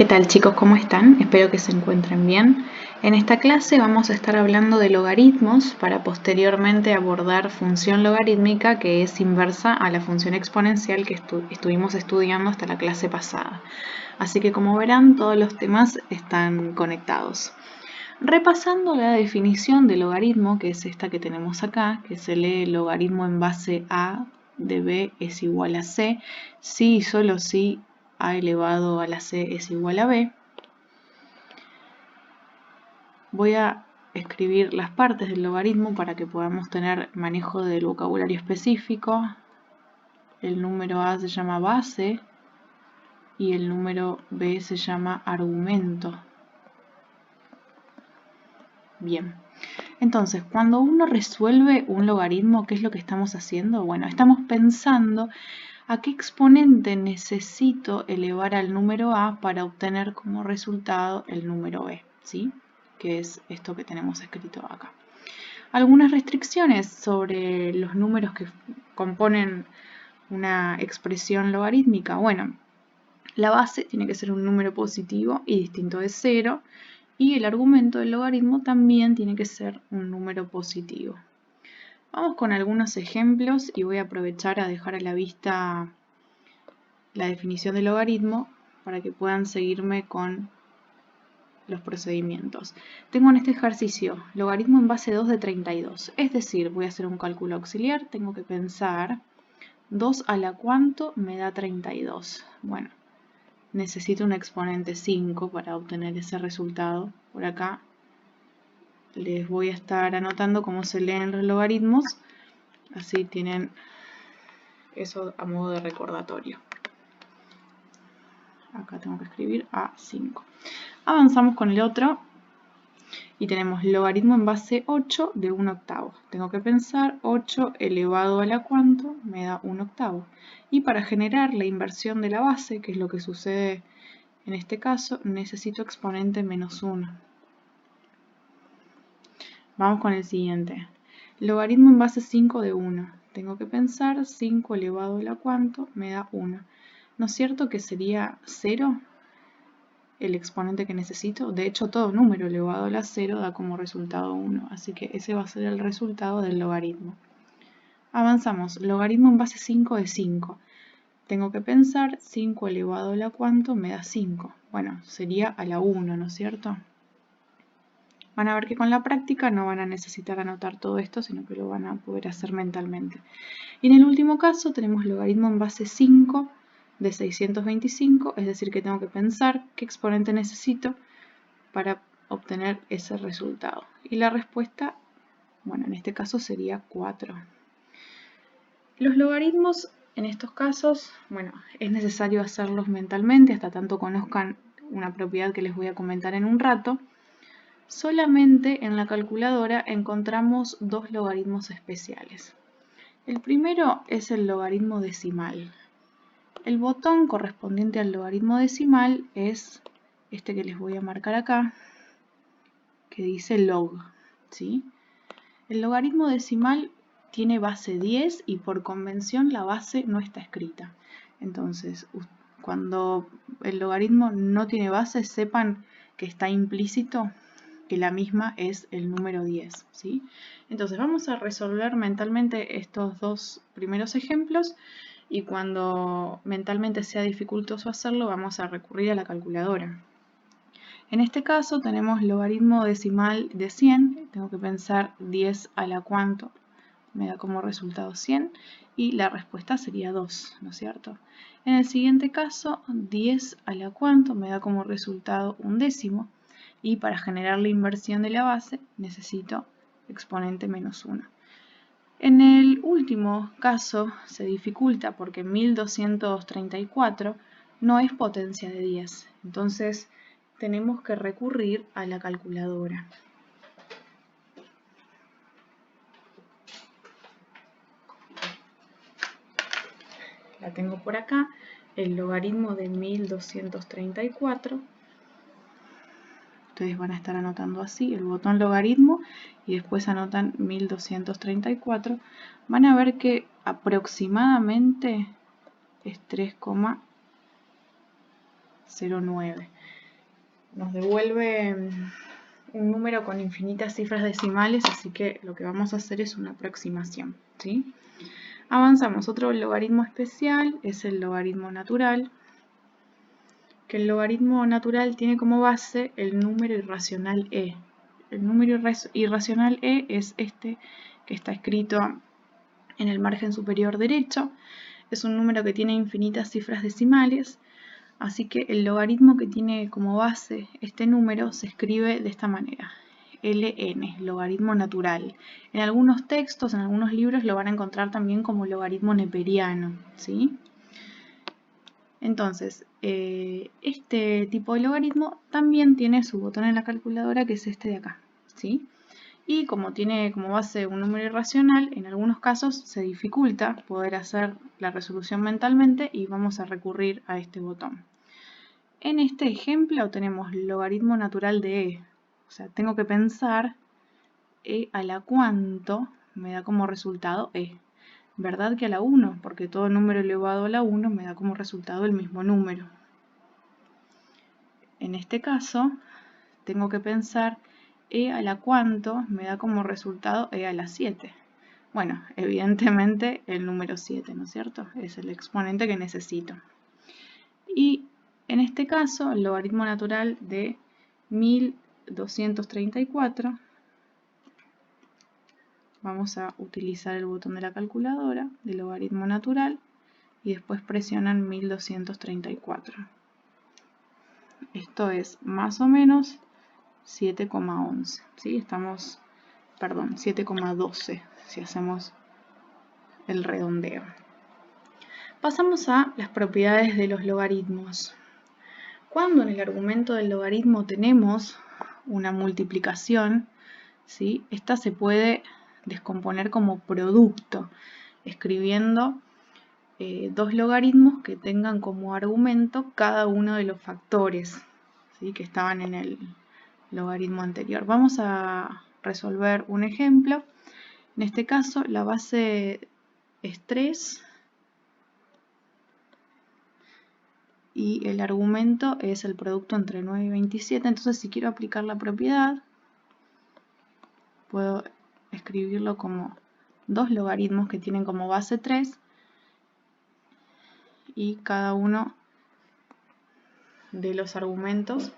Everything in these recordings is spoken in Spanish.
¿Qué tal chicos? ¿Cómo están? Espero que se encuentren bien. En esta clase vamos a estar hablando de logaritmos para posteriormente abordar función logarítmica, que es inversa a la función exponencial que estuvimos estudiando hasta la clase pasada. Así que como verán, todos los temas están conectados. Repasando la definición de logaritmo, que es esta que tenemos acá, que se lee logaritmo en base a de b es igual a c, si y solo si a elevado a la c es igual a b. Voy a escribir las partes del logaritmo para que podamos tener manejo del vocabulario específico. El número a se llama base y el número b se llama argumento. Bien, entonces cuando uno resuelve un logaritmo, ¿qué es lo que estamos haciendo? Bueno, estamos pensando a qué exponente necesito elevar al número a para obtener como resultado el número b, ¿sí? Que es esto que tenemos escrito acá. Algunas restricciones sobre los números que componen una expresión logarítmica. Bueno, la base tiene que ser un número positivo y distinto de 0, y el argumento del logaritmo también tiene que ser un número positivo. Vamos con algunos ejemplos y voy a aprovechar a dejar a la vista la definición del logaritmo para que puedan seguirme con los procedimientos. Tengo en este ejercicio logaritmo en base 2 de 32, es decir, voy a hacer un cálculo auxiliar, tengo que pensar 2 a la cuánto me da 32. Bueno, necesito un exponente 5 para obtener ese resultado. Por acá les voy a estar anotando cómo se leen los logaritmos, así tienen eso a modo de recordatorio. Acá tengo que escribir A5. Avanzamos con el otro y tenemos logaritmo en base 8 de 1/8. Tengo que pensar 8 elevado a la cuánto me da 1/8. Y para generar la inversión de la base, que es lo que sucede en este caso, necesito exponente menos 1. Vamos con el siguiente. Logaritmo en base 5 de 1. Tengo que pensar 5 elevado a la cuánto me da 1. ¿No es cierto que sería 0 el exponente que necesito? De hecho, todo número elevado a la 0 da como resultado 1. Así que ese va a ser el resultado del logaritmo. Avanzamos. Logaritmo en base 5 de 5. Tengo que pensar 5 elevado a la cuánto me da 5. Bueno, sería a la 1, ¿no es cierto? Van a ver que con la práctica no van a necesitar anotar todo esto, sino que lo van a poder hacer mentalmente. Y en el último caso tenemos logaritmo en base 5 de 625, es decir que tengo que pensar qué exponente necesito para obtener ese resultado. Y la respuesta, bueno, en este caso sería 4. Los logaritmos en estos casos, bueno, es necesario hacerlos mentalmente hasta tanto conozcan una propiedad que les voy a comentar en un rato. Solamente en la calculadora encontramos dos logaritmos especiales. El primero es el logaritmo decimal. El botón correspondiente al logaritmo decimal es este que les voy a marcar acá, que dice log, ¿sí? El logaritmo decimal tiene base 10 y por convención la base no está escrita. Entonces, cuando el logaritmo no tiene base, sepan que está implícito que la misma es el número 10, ¿sí? Entonces vamos a resolver mentalmente estos dos primeros ejemplos y cuando mentalmente sea dificultoso hacerlo vamos a recurrir a la calculadora. En este caso tenemos logaritmo decimal de 100, tengo que pensar 10 a la cuánto me da como resultado 100 y la respuesta sería 2, ¿no es cierto? En el siguiente caso 10 a la cuánto me da como resultado un décimo. Y para generar la inversión de la base necesito exponente menos 1. En el último caso se dificulta porque 1234 no es potencia de 10. Entonces tenemos que recurrir a la calculadora. La tengo por acá, el logaritmo de 1234. Ustedes van a estar anotando así el botón logaritmo y después anotan 1234. Van a ver que aproximadamente es 3,09. nos devuelve un número con infinitas cifras decimales, así que lo que vamos a hacer es una aproximación, ¿sí? Avanzamos. Otro logaritmo especial es el logaritmo natural, que el logaritmo natural tiene como base el número irracional e. El número irracional e es este que está escrito en el margen superior derecho. Es un número que tiene infinitas cifras decimales, así que el logaritmo que tiene como base este número se escribe de esta manera: ln, logaritmo natural. En algunos textos, en algunos libros lo van a encontrar también como logaritmo neperiano, ¿sí? Entonces, este tipo de logaritmo también tiene su botón en la calculadora, que es este de acá, ¿sí? Y como tiene como base un número irracional, en algunos casos se dificulta poder hacer la resolución mentalmente y vamos a recurrir a este botón. En este ejemplo tenemos logaritmo natural de e, o sea, tengo que pensar e a la cuánto me da como resultado e. ¿Verdad que a la 1? Porque todo número elevado a la 1 me da como resultado el mismo número. En este caso, tengo que pensar e a la cuánto me da como resultado e a la 7. Bueno, evidentemente el número 7, ¿no es cierto? Es el exponente que necesito. Y en este caso, el logaritmo natural de 1234, vamos a utilizar el botón de la calculadora de logaritmo natural y después presionan 1234. Esto es más o menos 7,11, ¿sí? Estamos, perdón, 7,12 si hacemos el redondeo. Pasamos a las propiedades de los logaritmos. Cuando en el argumento del logaritmo tenemos una multiplicación, ¿sí? Esta se puede descomponer como producto, escribiendo dos logaritmos que tengan como argumento cada uno de los factores, ¿sí? Que estaban en el logaritmo anterior. Vamos a resolver un ejemplo. En este caso la base es 3 y el argumento es el producto entre 9 y 27. Entonces, si quiero aplicar la propiedad, puedo escribirlo como dos logaritmos que tienen como base 3 y cada uno de los argumentos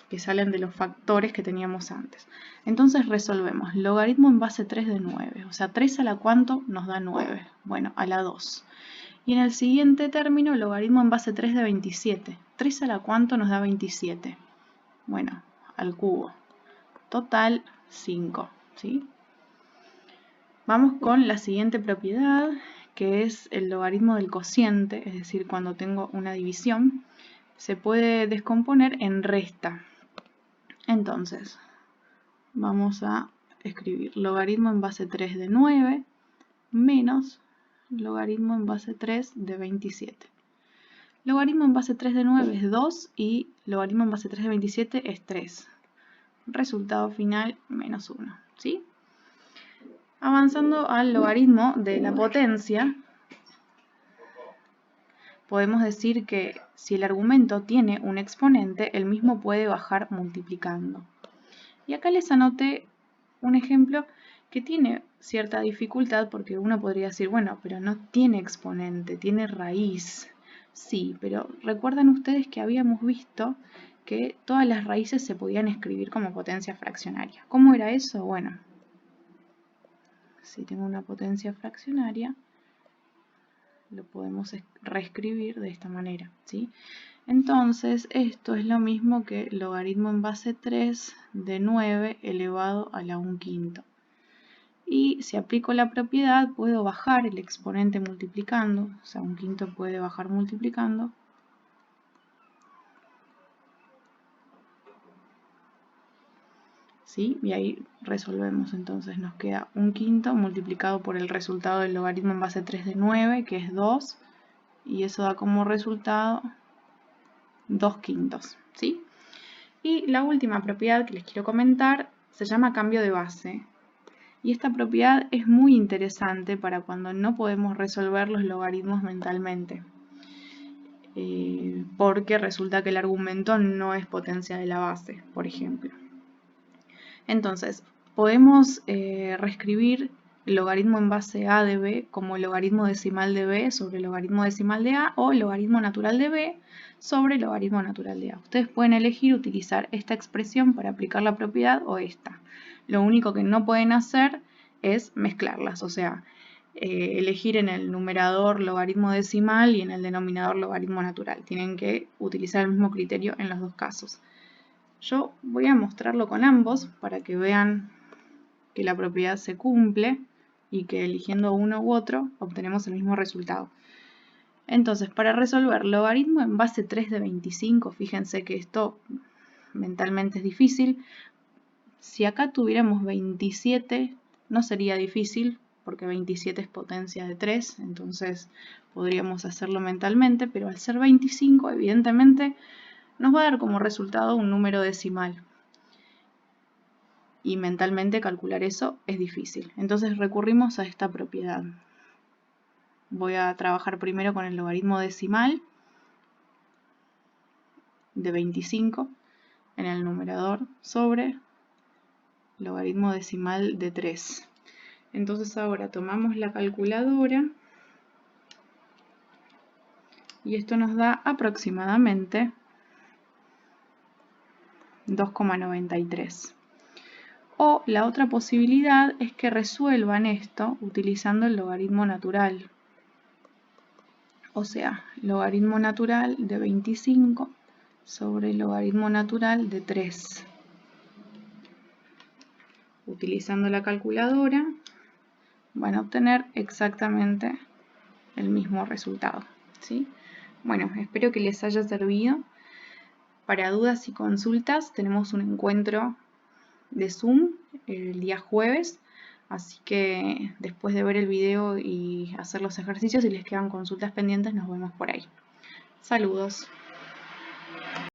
que salen de los factores que teníamos antes. Entonces resolvemos logaritmo en base 3 de 9, o sea, 3 a la cuánto nos da 9, bueno, a la 2. Y en el siguiente término, logaritmo en base 3 de 27, 3 a la cuánto nos da 27, bueno, al cubo, total 5, ¿sí? Vamos con la siguiente propiedad, que es el logaritmo del cociente, es decir, cuando tengo una división, se puede descomponer en resta. Entonces, vamos a escribir logaritmo en base 3 de 9 menos logaritmo en base 3 de 27. Logaritmo en base 3 de 9 es 2 y logaritmo en base 3 de 27 es 3. Resultado final, menos 1, ¿sí? Avanzando al logaritmo de la potencia, podemos decir que si el argumento tiene un exponente, el mismo puede bajar multiplicando. Y acá les anoté un ejemplo que tiene cierta dificultad porque uno podría decir, bueno, pero no tiene exponente, tiene raíz. Sí, pero recuerdan ustedes que habíamos visto que todas las raíces se podían escribir como potencia fraccionaria. ¿Cómo era eso? Bueno, si tengo una potencia fraccionaria, lo podemos reescribir de esta manera, ¿sí? Entonces, esto es lo mismo que logaritmo en base 3 de 9 elevado a la 1/5. Y si aplico la propiedad, puedo bajar el exponente multiplicando, o sea, 1/5 puede bajar multiplicando. ¿Sí? Y ahí resolvemos, entonces nos queda 1/5 multiplicado por el resultado del logaritmo en base 3 de 9, que es 2, y eso da como resultado 2/5, ¿sí? Y la última propiedad que les quiero comentar se llama cambio de base. Y esta propiedad es muy interesante para cuando no podemos resolver los logaritmos mentalmente. porque resulta que el argumento no es potencia de la base, por ejemplo. Entonces, podemos reescribir el logaritmo en base a de b como logaritmo decimal de b sobre logaritmo decimal de a, o logaritmo natural de b sobre logaritmo natural de a. Ustedes pueden elegir utilizar esta expresión para aplicar la propiedad o esta. Lo único que no pueden hacer es mezclarlas, o sea, elegir en el numerador logaritmo decimal y en el denominador logaritmo natural. Tienen que utilizar el mismo criterio en los dos casos. Yo voy a mostrarlo con ambos para que vean que la propiedad se cumple y que eligiendo uno u otro obtenemos el mismo resultado. Entonces, para resolver logaritmo en base 3 de 25, fíjense que esto mentalmente es difícil. Si acá tuviéramos 27, no sería difícil, porque 27 es potencia de 3, entonces podríamos hacerlo mentalmente, pero al ser 25, evidentemente, nos va a dar como resultado un número decimal. Y mentalmente calcular eso es difícil. Entonces recurrimos a esta propiedad. Voy a trabajar primero con el logaritmo decimal de 25 en el numerador sobre logaritmo decimal de 3. Entonces ahora tomamos la calculadora y esto nos da aproximadamente 2,93. O la otra posibilidad es que resuelvan esto utilizando el logaritmo natural. O sea, logaritmo natural de 25 sobre logaritmo natural de 3. Utilizando la calculadora van a obtener exactamente el mismo resultado, ¿sí? Bueno, espero que les haya servido. Para dudas y consultas tenemos un encuentro de Zoom el día jueves, así que después de ver el video y hacer los ejercicios, si les quedan consultas pendientes, nos vemos por ahí. Saludos.